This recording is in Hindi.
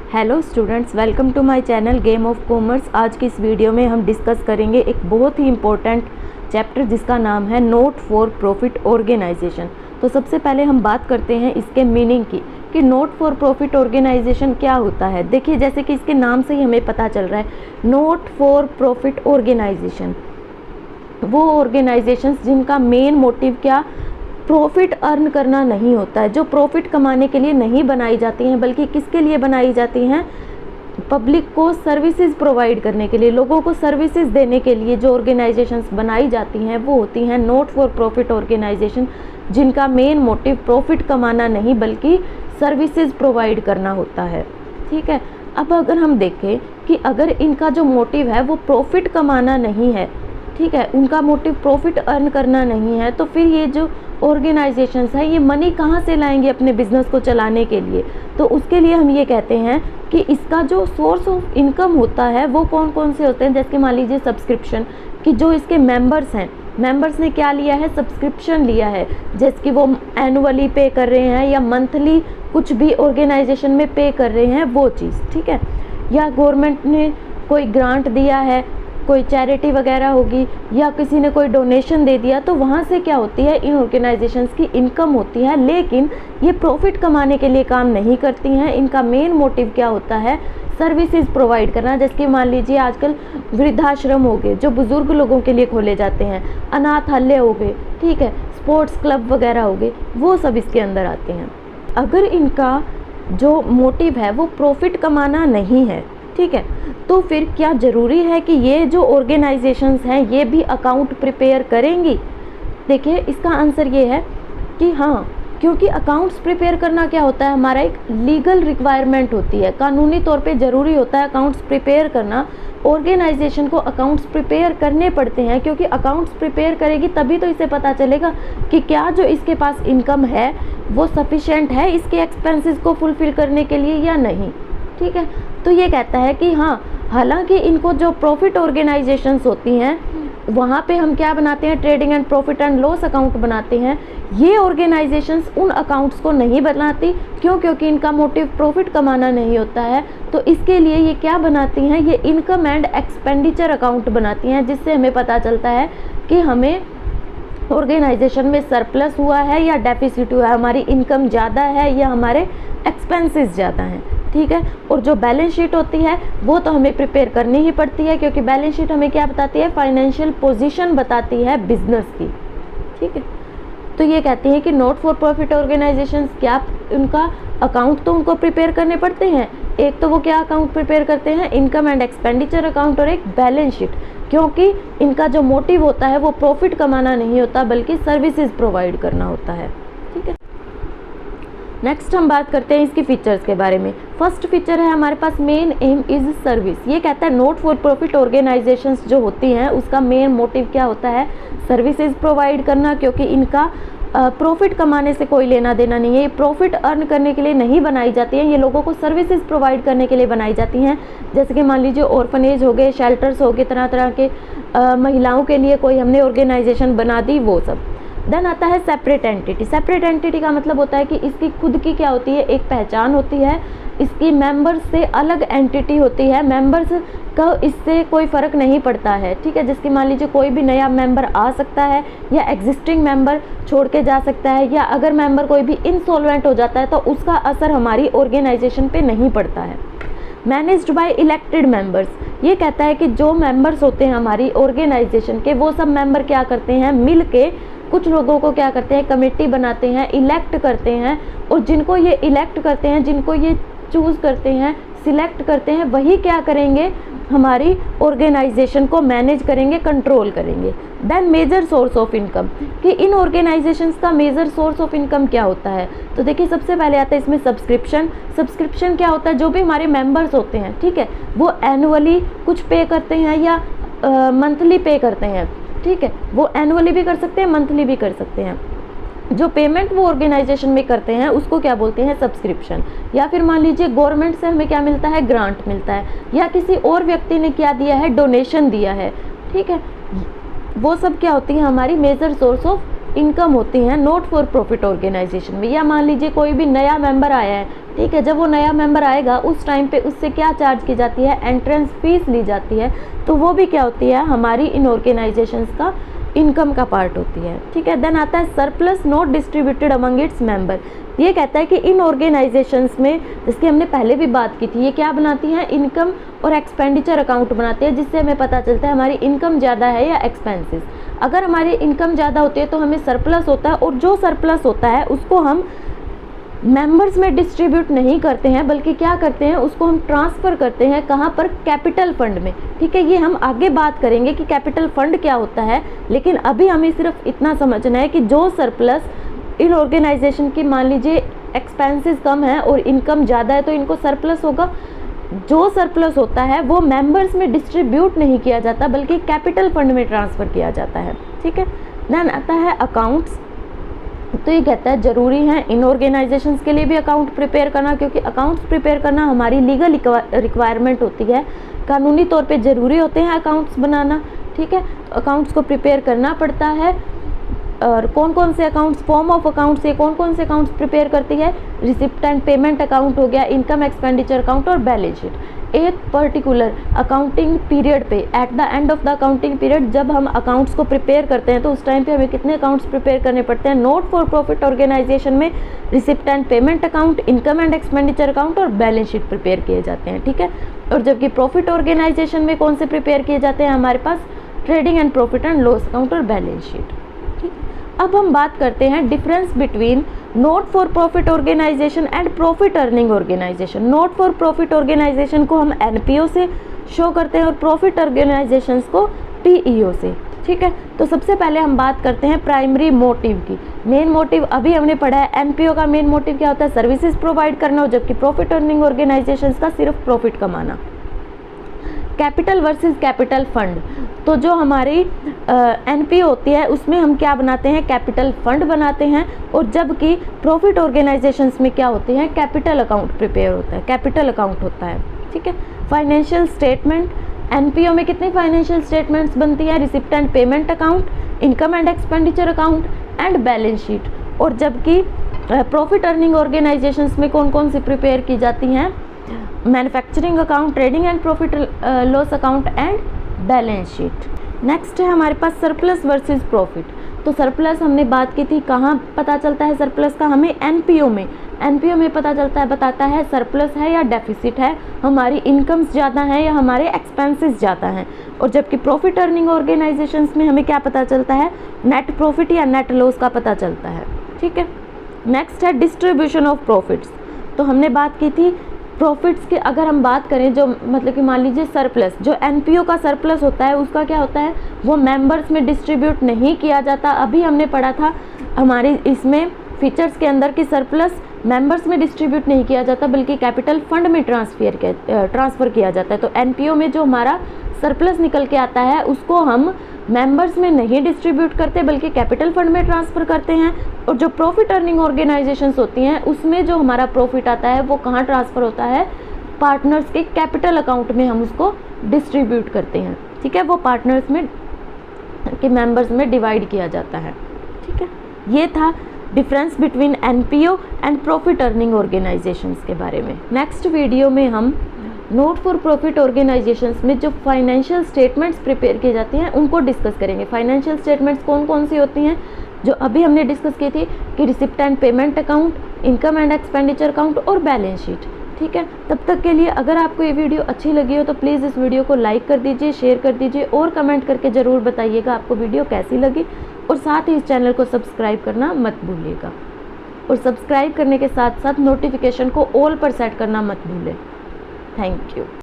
Hello students, welcome to my channel game of commerce. आज की इस वीडियो में हम डिस्कस करेंगे एक बहुत ही इम्पोर्टेंट चैप्टर जिसका नाम है नोट फॉर प्रॉफिट ऑर्गेनाइजेशन। तो सबसे पहले हम बात करते हैं इसके मीनिंग की कि नोट फॉर प्रॉफिट ऑर्गेनाइजेशन क्या होता है। देखिए, जैसे कि इसके नाम से ही हमें पता चल रहा है, नोट फॉर प्रॉफिट ऑर्गेनाइजेशन वो ऑर्गेनाइजेशंस जिनका मेन मोटिव क्या प्रॉफिट अर्न करना नहीं होता है, जो प्रॉफिट कमाने के लिए नहीं बनाई जाती हैं, बल्कि किसके लिए बनाई जाती हैं, पब्लिक को सर्विसेज प्रोवाइड करने के लिए, लोगों को सर्विसेज देने के लिए जो ऑर्गेनाइजेशंस बनाई जाती हैं वो होती हैं नॉट फॉर प्रॉफिट ऑर्गेनाइजेशन, जिनका मेन मोटिव प्रॉफिट कमाना नहीं बल्कि सर्विसेज प्रोवाइड करना होता है। ठीक है, अब अगर हम देखें कि अगर इनका जो मोटिव है वो प्रॉफिट कमाना नहीं है, ठीक है, उनका मोटिव प्रॉफिट अर्न करना नहीं है, तो फिर ये जो ऑर्गेनाइजेशंस है ये मनी कहाँ से लाएंगे अपने बिजनेस को चलाने के लिए। तो उसके लिए हम ये कहते हैं कि इसका जो सोर्स ऑफ इनकम होता है वो कौन कौन से होते हैं। जैसे मान लीजिए सब्सक्रिप्शन, कि जो इसके मेंबर्स हैं, मेंबर्स ने क्या लिया है, सब्सक्रिप्शन लिया है, जैसे कि वो एनुअली पे कर रहे हैं या मंथली कुछ भी ऑर्गेनाइजेशन में पे कर रहे हैं वो चीज़, ठीक है, या गवर्नमेंट ने कोई ग्रांट दिया है, कोई चैरिटी वगैरह होगी, या किसी ने कोई डोनेशन दे दिया, तो वहाँ से क्या होती है, इन ऑर्गेनाइजेशंस की इनकम होती है। लेकिन ये प्रॉफिट कमाने के लिए काम नहीं करती हैं, इनका मेन मोटिव क्या होता है, सर्विसेज प्रोवाइड करना। जैसे कि मान लीजिए आजकल वृद्धाश्रम हो गए जो बुज़ुर्ग लोगों के लिए खोले जाते हैं, अनाथालय हो गए, ठीक है, स्पोर्ट्स क्लब वगैरह हो गए, वो सब इसके अंदर आते हैं। अगर इनका जो मोटिव है वो प्रॉफिट कमाना नहीं है, ठीक है, तो फिर क्या ज़रूरी है कि ये जो ऑर्गेनाइजेशंस हैं ये भी अकाउंट प्रिपेयर करेंगी। देखिए, इसका आंसर ये है कि हाँ, क्योंकि अकाउंट्स प्रिपेयर करना क्या होता है, हमारा एक लीगल रिक्वायरमेंट होती है, कानूनी तौर पे ज़रूरी होता है अकाउंट्स प्रिपेयर करना। ऑर्गेनाइजेशन को अकाउंट्स प्रिपेयर करने पड़ते हैं, क्योंकि अकाउंट्स प्रिपेयर करेगी तभी तो इसे पता चलेगा कि क्या जो इसके पास इनकम है वो सफिशेंट है इसके एक्सपेंसेस को फुलफ़िल करने के लिए या नहीं। ठीक है, तो ये कहता है कि हाँ, हालांकि इनको जो प्रॉफिट ऑर्गेनाइजेशंस होती हैं वहाँ पे हम क्या बनाते हैं, trading and profit and loss account बनाते हैं, ये ऑर्गेनाइजेशंस उन अकाउंट्स को नहीं बनाती। क्यों? क्योंकि इनका मोटिव प्रॉफिट कमाना नहीं होता है। तो इसके लिए ये क्या बनाती हैं, ये इनकम एंड एक्सपेंडिचर अकाउंट बनाती हैं, जिससे हमें पता चलता है कि हमें ऑर्गेनाइजेशन में सरप्लस हुआ है या डेफिसिट हुआ है, हमारी इनकम ज़्यादा है या हमारे एक्सपेंसेस ज़्यादा हैं। ठीक है, और जो बैलेंस शीट होती है वो तो हमें प्रिपेयर करनी ही पड़ती है, क्योंकि बैलेंस शीट हमें क्या बताती है, फाइनेंशियल पोजीशन बताती है बिजनेस की। ठीक है, तो ये कहती है कि नॉट फॉर प्रॉफिट ऑर्गेनाइजेशंस क्या, उनका अकाउंट तो उनको प्रिपेयर करने पड़ते हैं। एक तो वो क्या अकाउंट प्रिपेयर करते हैं, इनकम एंड एक्सपेंडिचर अकाउंट और एक बैलेंस शीट, क्योंकि इनका जो मोटिव होता है वो प्रॉफिट कमाना नहीं होता बल्कि सर्विसेज प्रोवाइड करना होता है। ठीक है, नेक्स्ट हम बात करते हैं इसकी फीचर्स के बारे में। फर्स्ट फीचर है हमारे पास मेन एम इज़ सर्विस। ये कहता है नॉट फॉर प्रॉफिट ऑर्गेनाइजेशंस जो होती हैं उसका मेन मोटिव क्या होता है, सर्विसेज प्रोवाइड करना, क्योंकि इनका प्रॉफिट कमाने से कोई लेना देना नहीं है, ये प्रॉफिट अर्न करने के लिए नहीं बनाई जाती हैं, ये लोगों को सर्विसेज प्रोवाइड करने के लिए बनाई जाती हैं। जैसे कि मान लीजिए ऑर्फनेज हो गए, शेल्टर्स हो गए, तरह तरह के महिलाओं के लिए कोई हमने ऑर्गेनाइजेशन बना दी, वो सब। देन आता है सेपरेट एंटिटी। सेपरेट एंटिटी का मतलब होता है कि इसकी खुद की क्या होती है, एक पहचान होती है, इसकी मेंबर्स से अलग एंटिटी होती है, मेंबर्स का इससे कोई फ़र्क नहीं पड़ता है। ठीक है, जिसकी मान लीजिए कोई भी नया मेंबर आ सकता है या एग्जिस्टिंग मेंबर छोड़ के जा सकता है, या अगर मेंबर कोई भी इंसॉल्वेंट हो जाता है तो उसका असर हमारी ऑर्गेनाइजेशन पे नहीं पड़ता है। मैनेज्ड बाय इलेक्टेड मेंबर्स, ये कहता है कि जो मेंबर्स होते हैं हमारी ऑर्गेनाइजेशन के, वो सब मेंबर क्या करते हैं, मिल के कुछ लोगों को क्या करते हैं, कमेटी बनाते हैं, इलेक्ट करते हैं, और जिनको ये इलेक्ट करते हैं, जिनको ये चूज़ करते हैं, सिलेक्ट करते हैं, वही क्या करेंगे, हमारी ऑर्गेनाइजेशन को मैनेज करेंगे, कंट्रोल करेंगे। Then major source of income, कि इन ऑर्गेनाइजेशंस का मेजर सोर्स ऑफ इनकम क्या होता है। तो देखिए, सबसे पहले आता है इसमें सब्सक्रिप्शन। सब्सक्रिप्शन क्या होता है, जो भी हमारे मेंबर्स होते हैं, ठीक है, वो एनुअली कुछ पे करते हैं या मंथली पे करते हैं। ठीक है, वो एनुअली भी कर सकते हैं, मंथली भी कर सकते हैं। जो पेमेंट वो ऑर्गेनाइजेशन में करते हैं उसको क्या बोलते हैं, सब्सक्रिप्शन। या फिर मान लीजिए गवर्नमेंट से हमें क्या मिलता है, ग्रांट मिलता है, या किसी और व्यक्ति ने क्या दिया है, डोनेशन दिया है। ठीक है, वो सब क्या होती है, हमारी मेजर सोर्स ऑफ इनकम होती हैं नॉट फॉर प्रॉफिट ऑर्गेनाइजेशन में। या मान लीजिए कोई भी नया मेंबर आया है, ठीक है, जब वो नया मेंबर आएगा उस टाइम पे उससे क्या चार्ज की जाती है, एंट्रेंस फीस ली जाती है, तो वो भी क्या होती है, हमारी इन ऑर्गेनाइजेशंस का इनकम का पार्ट होती है, ठीक है। देन आता है surplus not distributed among its member. ये कहता है कि इन ऑर्गेनाइजेशंस में, जिसकी हमने पहले भी बात की थी, ये क्या बनाती हैं, इनकम और एक्सपेंडिचर अकाउंट बनाते हैं, जिससे हमें पता चलता है हमारी इनकम ज़्यादा है या एक्सपेंसेस। अगर हमारी इनकम ज़्यादा होती है तो हमें सरप्लस होता है, और जो सरप्लस होता है उसको हम मेंबर्स में डिस्ट्रीब्यूट नहीं करते हैं, बल्कि क्या करते हैं, उसको हम ट्रांसफ़र करते हैं, कहाँ पर, कैपिटल फंड में, ठीक है। ये हम आगे बात करेंगे कि कैपिटल फंड क्या होता है, लेकिन अभी हमें सिर्फ इतना समझना है कि जो सरप्लस इन ऑर्गेनाइजेशन की, मान लीजिए एक्सपेंसेस कम है और इनकम ज़्यादा है, तो इनको सरप्लस होगा। जो सरप्लस होता है वो मेंबर्स में डिस्ट्रीब्यूट नहीं किया जाता, बल्कि कैपिटल फंड में ट्रांसफ़र किया जाता है, ठीक है। देन आता है अकाउंट्स। तो ये कहता है ज़रूरी है इन ऑर्गेनाइजेशंस के लिए भी अकाउंट प्रिपेयर करना, क्योंकि अकाउंट्स प्रिपेयर करना हमारी लीगल रिक्वायरमेंट होती है, कानूनी तौर पे ज़रूरी होते हैं अकाउंट्स बनाना, ठीक है। तो अकाउंट्स को प्रिपेयर करना पड़ता है। और कौन कौन से अकाउंट्स, फॉर्म ऑफ अकाउंट्स से कौन कौन से अकाउंट्स प्रिपेयर करती है, रिसिप्ट एंड पेमेंट अकाउंट हो गया, इनकम एक्सपेंडिचर अकाउंट और बैलेंस शीट। एक पर्टिकुलर अकाउंटिंग पीरियड पे, at the end of the accounting period, जब हम अकाउंट्स को प्रिपेयर करते हैं तो उस टाइम पे हमें कितने अकाउंट्स प्रिपेयर करने पड़ते हैं, नॉट फॉर प्रॉफिट ऑर्गेनाइजेशन में receipt and payment account, income and expenditure account और बैलेंस शीट प्रिपेयर किए जाते हैं, ठीक है। और जबकि प्रॉफिट ऑर्गेनाइजेशन में कौन से प्रिपेयर किए जाते हैं, हमारे पास trading and profit and loss account और बैलेंस शीट, ठीक। अब हम बात करते हैं difference between not for profit organisation and profit earning organisation. Not for profit organisation को हम एनपीओ से शो करते हैं और प्रॉफिट ऑर्गेनाइजेशंस को पीईओ से, ठीक है। तो सबसे पहले हम बात करते हैं प्राइमरी मोटिव की। मेन मोटिव अभी हमने पढ़ा है, एनपीओ का मेन मोटिव क्या होता है, सर्विसेज प्रोवाइड करना, और जबकि प्रॉफिट अर्निंग ऑर्गेनाइजेशंस का सिर्फ प्रॉफिट कमाना। Capital versus capital fund. तो जो हमारी एनपीओ होती है उसमें हम क्या बनाते हैं, कैपिटल फंड बनाते हैं, और जबकि प्रॉफिट ऑर्गेनाइजेशंस में क्या होती है, कैपिटल अकाउंट प्रिपेयर होता है, कैपिटल अकाउंट होता है, ठीक है। फाइनेंशियल स्टेटमेंट, एनपीओ में कितनी फाइनेंशियल स्टेटमेंट्स बनती हैं, receipt and payment account, income and expenditure account and balance sheet. और जबकि प्रॉफिट अर्निंग ऑर्गेनाइजेशंस में कौन कौन सी प्रिपेयर की जाती हैं, manufacturing account, trading and profit loss account and balance sheet. Next है हमारे पास सरप्लस वर्सेस प्रॉफिट। तो सरप्लस हमने बात की थी, कहाँ पता चलता है सरप्लस का, हमें एनपीओ में, एनपीओ में पता चलता है, बताता है सरप्लस है या डेफिसिट है, हमारी इनकम्स ज़्यादा हैं या हमारे एक्सपेंसेस ज़्यादा हैं। और जबकि प्रॉफिट अर्निंग ऑर्गेनाइजेशंस में हमें क्या पता चलता है, नेट प्रॉफिट या नेट लॉस का पता चलता है, ठीक है। नेक्स्ट है डिस्ट्रीब्यूशन ऑफ प्रॉफिट्स। तो हमने बात की थी प्रॉफिट्स की, अगर हम बात करें, जो मतलब कि मान लीजिए सरप्लस, जो एनपीओ का सरप्लस होता है उसका क्या होता है, वो मेंबर्स में डिस्ट्रीब्यूट नहीं किया जाता। अभी हमने पढ़ा था हमारी इसमें फीचर्स के अंदर कि सरप्लस मेंबर्स में डिस्ट्रीब्यूट नहीं किया जाता, बल्कि कैपिटल फंड में ट्रांसफ़र किया जाता है। तो एनपीओ में जो हमारा सरप्लस निकल के आता है उसको हम मेंबर्स में नहीं डिस्ट्रीब्यूट करते, बल्कि कैपिटल फंड में ट्रांसफ़र करते हैं। और जो प्रॉफिट अर्निंग ऑर्गेनाइजेशंस होती हैं उसमें जो हमारा प्रॉफिट आता है वो कहाँ ट्रांसफ़र होता है, पार्टनर्स के कैपिटल अकाउंट में हम उसको डिस्ट्रीब्यूट करते हैं, ठीक है। वो पार्टनर्स में के मेंबर्स में डिवाइड किया जाता है, ठीक है। ये था difference between NPO and profit earning organisations के बारे में। नेक्स्ट वीडियो में हम नॉट फॉर प्रॉफिट ऑर्गेनाइजेशंस में जो फाइनेंशियल स्टेटमेंट्स प्रिपेयर की जाती हैं उनको डिस्कस करेंगे। फाइनेंशियल स्टेटमेंट्स कौन कौन सी होती हैं, जो अभी हमने डिस्कस की थी कि receipt and payment account, income and expenditure account और बैलेंस शीट, ठीक है। तब तक के लिए अगर आपको ये वीडियो अच्छी लगी हो तो प्लीज़ इस वीडियो को लाइक कर दीजिए, शेयर कर दीजिए और कमेंट करके ज़रूर बताइएगा आपको वीडियो कैसी लगी। और साथ ही इस चैनल को सब्सक्राइब करना मत भूलिएगा, और सब्सक्राइब करने के साथ साथ नोटिफिकेशन को ऑल पर सेट करना मत भूलें। Thank you.